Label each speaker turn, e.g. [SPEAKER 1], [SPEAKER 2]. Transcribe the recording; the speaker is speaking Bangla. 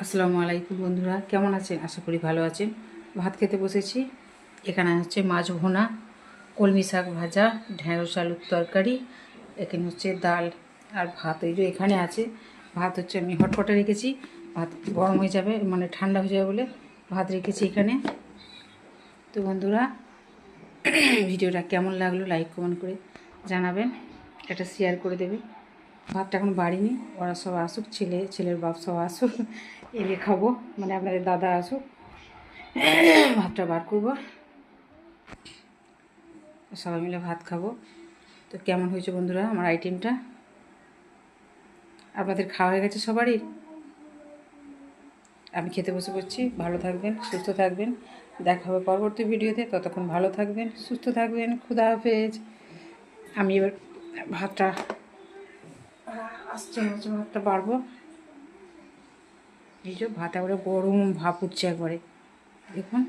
[SPEAKER 1] আসসালামু আলাইকুম বন্ধুরা, কেমন আছেন? আশা করি ভালো আছেন। ভাত খেতে বসেছি। এখানে হচ্ছে মাছ ভুনা, কলমি শাক ভাজা, ঢেঁড়স আলুর তরকারি, এখানে হচ্ছে ডাল আর ভাত। এই যে এখানে আছে ভাত, হচ্ছে আমি হটপটে রেখেছি। ভাত গরম হয়ে যাবে, মানে ঠান্ডা হয়ে যাবে বলে ভাত রেখেছি এখানে। তো বন্ধুরা, ভিডিওটা কেমন লাগলো লাইক কমেন্ট করে জানাবেন, একটা শেয়ার করে দেবে। ভাতটা এখন বাড়িনি, ওরা সব আসুক, ছেলের বাপ সব আসুক, এলে খাবো, মানে আপনাদের দাদা আসুক, ভাতটা বার করবো, সবাই মিলে ভাত খাবো। তো কেমন হয়েছে বন্ধুরা আমার আইটেমটা? আপনাদের খাওয়া হয়ে গেছে সবারই? আমি খেতে বসে পড়ছি। ভালো থাকবেন, সুস্থ থাকবেন, দেখা হবে পরবর্তী ভিডিওতে। ততক্ষণ ভালো থাকবেন, সুস্থ থাকবেন। খুদা হাফেজ। আমি এবার ভাতটা আসছে, হচ্ছে ভাতটা বাড়বো। এই যে ভাত একবারে গরম ভাপ উঠছে একবারে, দেখুন।